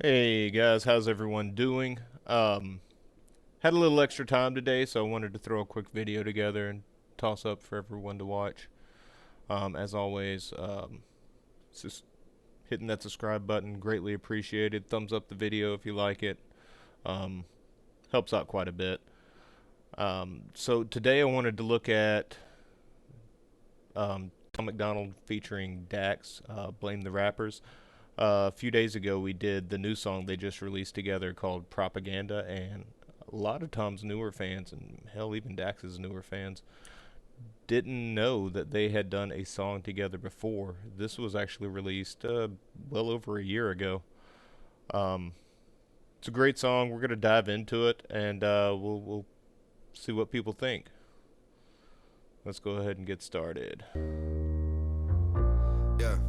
Hey guys, how's everyone doing? Had a little extra time today, so I wanted to throw a quick video together and toss up for everyone to watch. As always, just hitting that subscribe button, greatly appreciated. Thumbs up the video if you like it. Um, Helps out quite a bit. So today I wanted to look at Tom Macdonald featuring Dax, Blame the Rappers. A few days ago, we did the new song they just released together called Propaganda, and a lot of Tom's newer fans, and hell, even Dax's newer fans, didn't know that they had done a song together before. This was actually released well over a year ago. Um, it's a great song. We're gonna dive into it, and we'll see what people think. Let's go ahead and get started. Yeah.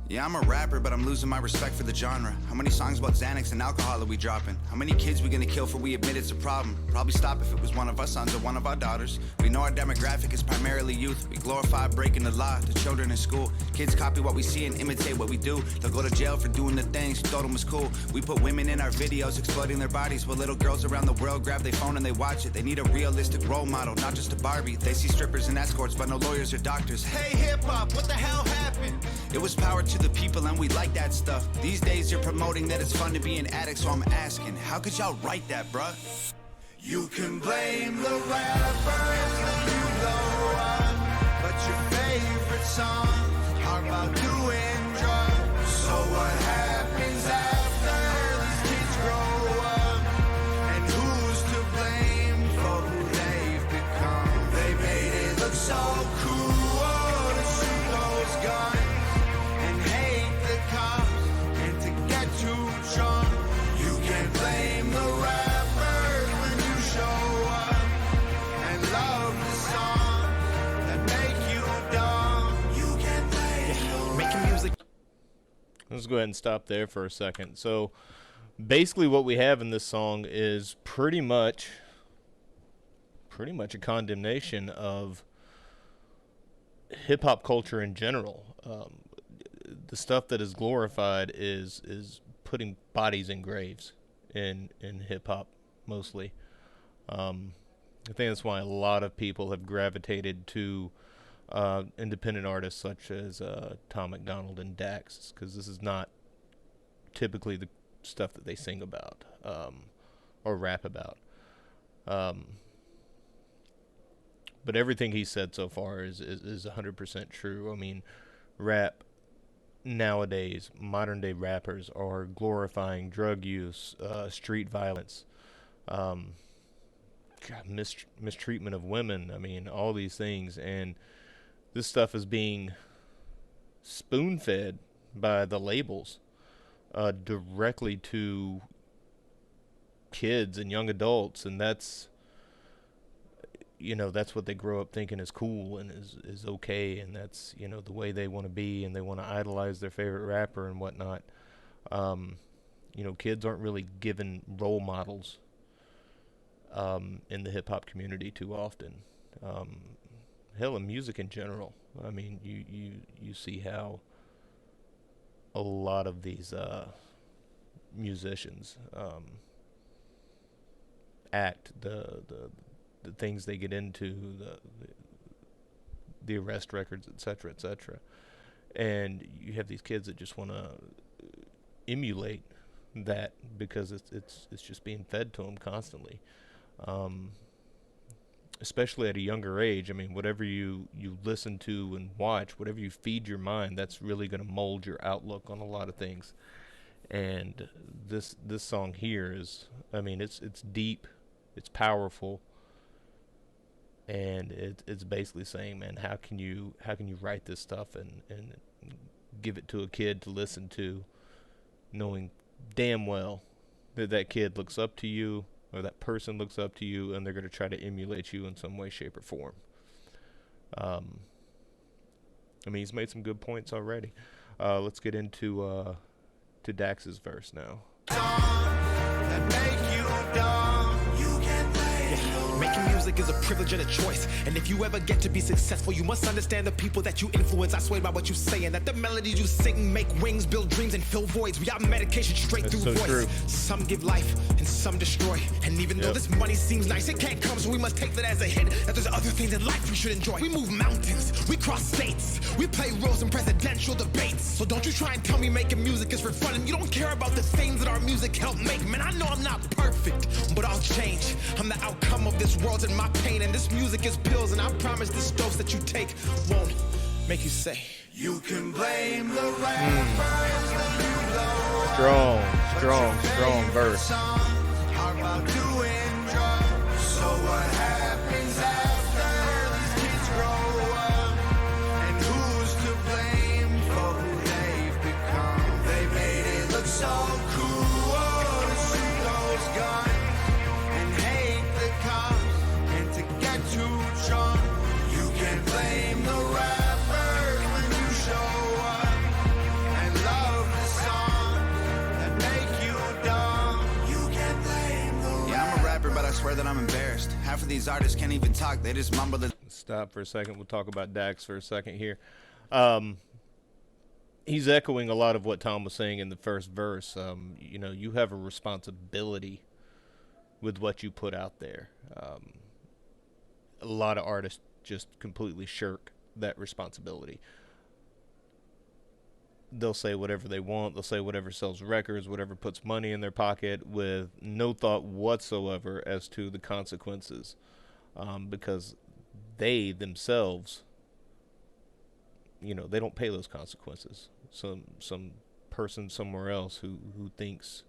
Yeah, I'm a rapper, but I'm losing my respect for the genre. How many songs about Xanax and alcohol are we dropping? How many kids we gonna kill for we admit it's a problem? Probably stop if it was one of our sons or one of our daughters. We know our demographic is primarily youth. We glorify breaking the law to children in school. Kids copy what we see and imitate what we do. They'll go to jail for doing the things we thought them was cool. We put women in our videos exploiting their bodies, while little girls around the world grab their phone and they watch it. They need a realistic role model, not just a Barbie. They see strippers and escorts, but no lawyers or doctors. Hey hip-hop, what the hell happened? It was power to the people and we like that stuff. These days you're promoting that it's fun to be an addict, so I'm asking, how could y'all write that, bruh? You can blame the rappers when you blow up, but your favorite songs are about doing drugs. So what happens after these kids grow up? And who's to blame for who they've become? They made it look so cool to shoot those guns and hate the cops and to get too drunk. You can blame the rappers when you show up and love the songs that make you dumb. You can blame making music. Let's go ahead and stop there for a second. So basically what we have in this song is pretty much a condemnation of hip hop culture in general. The stuff that is glorified is putting bodies in graves in hip hop mostly. I think that's why a lot of people have gravitated to independent artists such as Tom Macdonald and Dax, because this is not typically the stuff that they sing about or rap about. But everything he said so far is 100% true. I mean, rap nowadays, modern day rappers are glorifying drug use, street violence, mistreatment of women. I mean, all these things, and this stuff is being spoon-fed by the labels directly to kids and young adults, and that's what they grow up thinking is cool and is okay, and that's the way they want to be, and they want to idolize their favorite rapper and whatnot. Kids aren't really given role models in the hip hop community too often. Hell, in music in general. I mean, you see how a lot of these musicians act, the things they get into, the arrest records, etc., etc. And you have these kids that just want to emulate that because it's just being fed to them constantly. Especially at a younger age. I mean, whatever you listen to and watch, whatever you feed your mind, that's really going to mold your outlook on a lot of things. And this song here is, I mean, it's deep, it's powerful, and it's basically saying, man, how can you write this stuff and give it to a kid to listen to, knowing damn well that kid looks up to you, or that person looks up to you, and they're going to try to emulate you in some way, shape, or form. I mean, he's made some good points already. Let's get into to Dax's verse now. Making music is a privilege and a choice. And if you ever get to be successful, you must understand the people that you influence. I swear by what you say, and that the melodies you sing make wings, build dreams, and fill voids. We got medication straight through voice. True. Some give life and some destroy. And even though this money seems nice, it can't come, so we must take that as a hint. That there's other things in life we should enjoy. We move mountains, we cross states, we play roles in presidential debates. So don't you try and tell me making music is for fun and you don't care about the things that our music helped make. Man, I know I'm not perfect, but I'll change. I'm the outcome of this world and my pain, and this music is pills, and I promise this dose that you take won't make you say you can blame the rappers. Strong verse. About doing drugs. So what happens after these kids grow up? And who's to blame for who they've become? They made it look so cool to shoot those guns and hate the cops and to get too drunk. You can blame the rappers when you show up and love the song that make you dumb. You can blame the I'm a rapper, but I swear that I'm embarrassed. Half of these artists can't even talk, they just mumble the... Stop for a second. We'll talk about Dax for a second here. He's echoing a lot of what Tom was saying in the first verse. You know, you have a responsibility with what you put out there. A lot of artists just completely shirk that responsibility. They'll say whatever they want. They'll say whatever sells records, whatever puts money in their pocket, with no thought whatsoever as to the consequences, because they themselves, you know, they don't pay those consequences. Some person somewhere else who thinks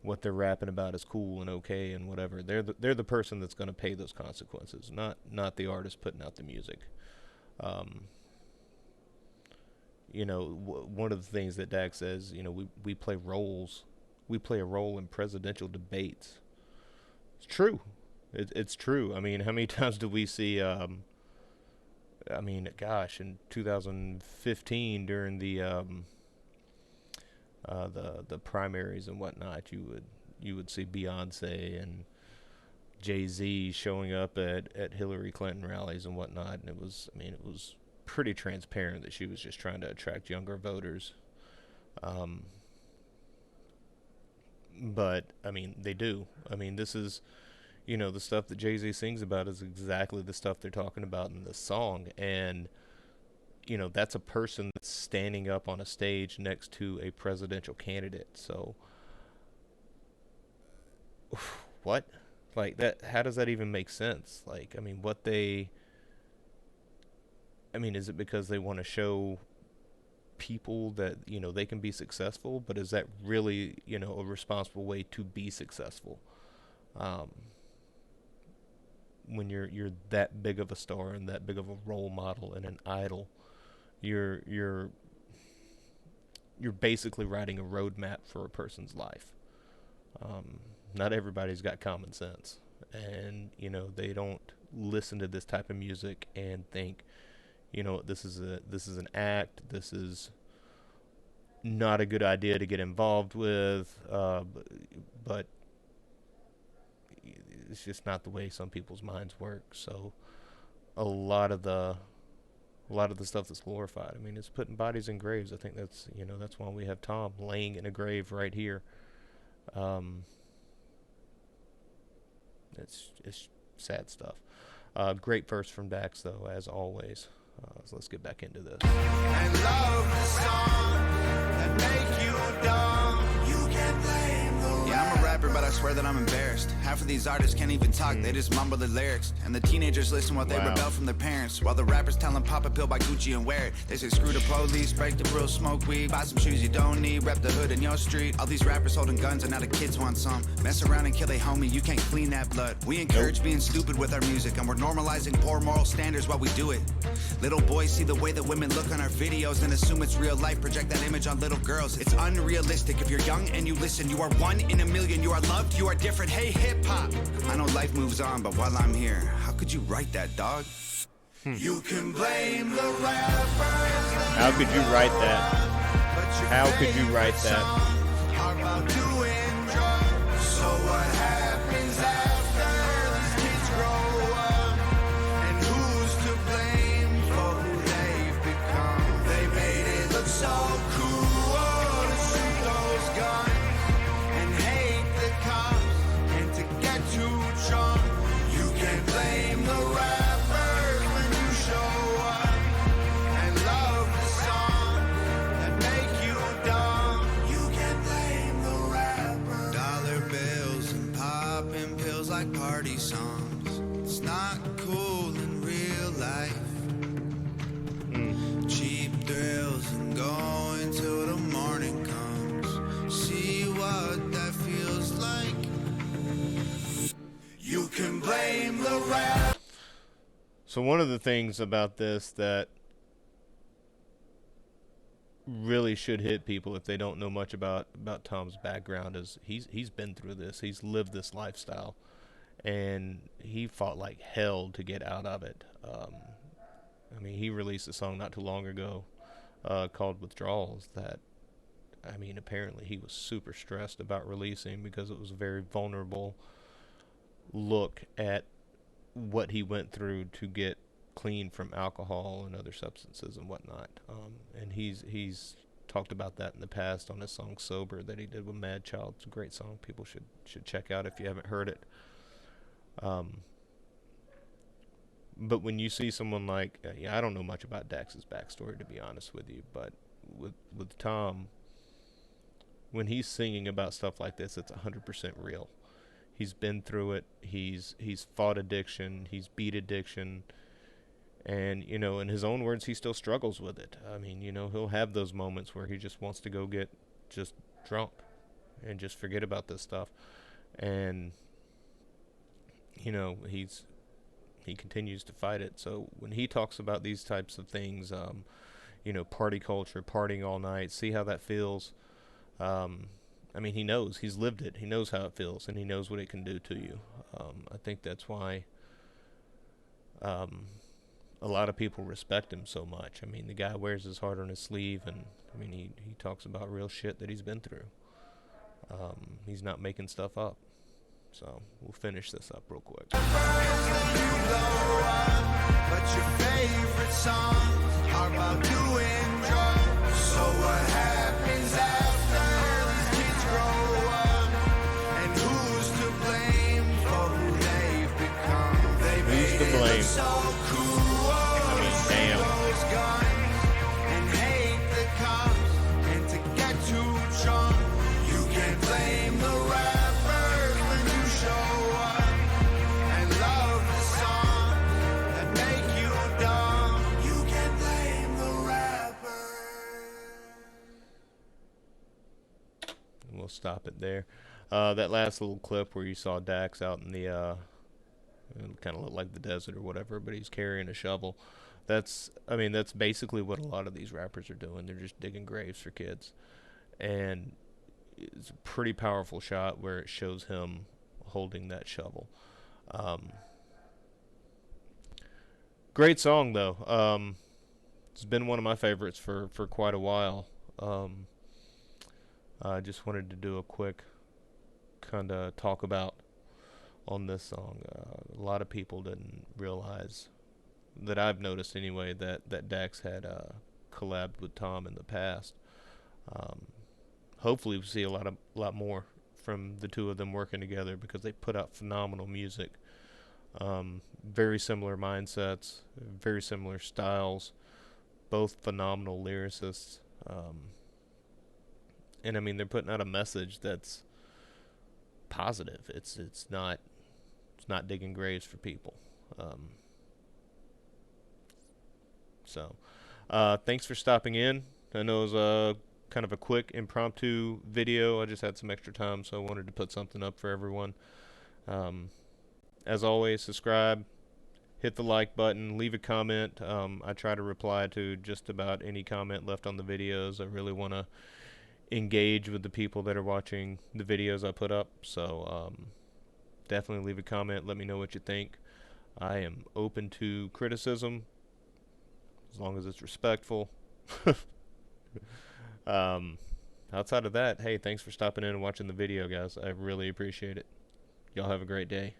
what they're rapping about is cool and okay and whatever, they're the person that's going to pay those consequences, not the artist putting out the music. You know, one of the things that Dax says, you know, we play roles. We play a role in presidential debates. It's true. It's true. I mean, how many times do we see, I mean, gosh, in 2015 during the primaries and whatnot, you would see Beyonce and Jay-Z showing up at Hillary Clinton rallies and whatnot, and it was pretty transparent that she was just trying to attract younger voters. But I mean, they do. I mean, this is, you know, the stuff that Jay-Z sings about is exactly the stuff they're talking about in the song. And, you know, that's a person that's standing up on a stage next to a presidential candidate. So what? Like that, how does that even make sense? Like, I mean, is it because they want to show people that, you know, they can be successful? But is that really, you know, a responsible way to be successful? When you're that big of a star and that big of a role model and an idol, you're basically writing a roadmap for a person's life. Not everybody's got common sense, and you know, they don't listen to this type of music and think, you know, this is an act. This is not a good idea to get involved with. But it's just not the way some people's minds work. So a lot of the stuff that's glorified, I mean, it's putting bodies in graves. I think that's, you know, that's why we have Tom laying in a grave right here. It's sad stuff. Great verse from Dax, though, as always. So let's get back into this. And love the song that make you dumb. You can't blame the Yeah, I'm a rapper, but I swear that I'm embarrassed. Half of these artists can't even talk, they just mumble the lyrics. And the teenagers listen while they rebel from their parents. While the rappers tell them pop a pill, buy Gucci and wear it. They say screw the police, break the rules, smoke weed, buy some shoes you don't need, rep the hood in your street. All these rappers holding guns and now the kids want some. Mess around and kill a homie, you can't clean that blood. We encourage being stupid with our music, and we're normalizing poor moral standards while we do it. Little boys see the way that women look on our videos and assume it's real life, project that image on little girls. It's unrealistic. If you're young and you listen, you are one in a million. You are loved, you are different. Hey, hip-hop. I know life moves on, but while I'm here, how could you write that, dog? You can blame the rappers. How could you write that? How could you write that? So what happens after these kids grow like party songs. It's not cool in real life. Cheap thrills and going till the morning comes. See what that feels like. You can blame the rap. So one of the things about this that really should hit people if they don't know much about Tom's background is he's been through this. He's lived this lifestyle, and he fought like hell to get out of it. I mean, he released a song not too long ago called Withdrawals that, I mean, apparently he was super stressed about releasing because it was a very vulnerable look at what he went through to get clean from alcohol and other substances and whatnot. And he's talked about that in the past on his song Sober that he did with Mad Child. It's a great song. People should check out if you haven't heard it. But when you see someone like, I don't know much about Dax's backstory, to be honest with you, but with Tom, when he's singing about stuff like this, it's 100% real. He's been through it. He's fought addiction. He's beat addiction. And, you know, in his own words, he still struggles with it. I mean, you know, he'll have those moments where he just wants to go get just drunk and just forget about this stuff. And, you know, he continues to fight it. So when he talks about these types of things, you know, party culture, partying all night, see how that feels. I mean, he knows. He's lived it. He knows how it feels, and he knows what it can do to you. I think that's why a lot of people respect him so much. I mean, the guy wears his heart on his sleeve, and, I mean, he talks about real shit that he's been through. He's not making stuff up. So we'll finish this up real quick. But your favorite songs are about doing drugs. So what happens after these kids grow up? And who's to blame for who they've become? They made it look so cool. I mean, damn. Those guns and hate the cops, and to get too drunk, you can blame the rappers when you show up and love the song that make you dumb. You can blame the rapper. And we'll stop it there. That last little clip where you saw Dax out in the it kind of looked like the desert or whatever, but he's carrying a shovel. That's basically what a lot of these rappers are doing. They're just digging graves for kids. And it's a pretty powerful shot where it shows him holding that shovel. Great song, though. It's been one of my favorites for quite a while. I just wanted to do a quick kind of talk about on this song. A lot of people didn't realize, that I've noticed anyway, that Dax had collabed with Tom in the past. Hopefully we see a lot more from the two of them working together, because they put out phenomenal music. Very similar mindsets, very similar styles, both phenomenal lyricists. And I mean, they're putting out a message that's positive. It's not digging graves for people. So thanks for stopping in. I know it was kind of a quick impromptu video. I just had some extra time, so I wanted to put something up for everyone. As always, subscribe, hit the like button, leave a comment. I try to reply to just about any comment left on the videos. I really want to engage with the people that are watching the videos I put up, so definitely leave a comment. Let me know what you think. I am open to criticism as long as it's respectful. Outside of that, hey, thanks for stopping in and watching the video, guys. I really appreciate it. Y'all have a great day.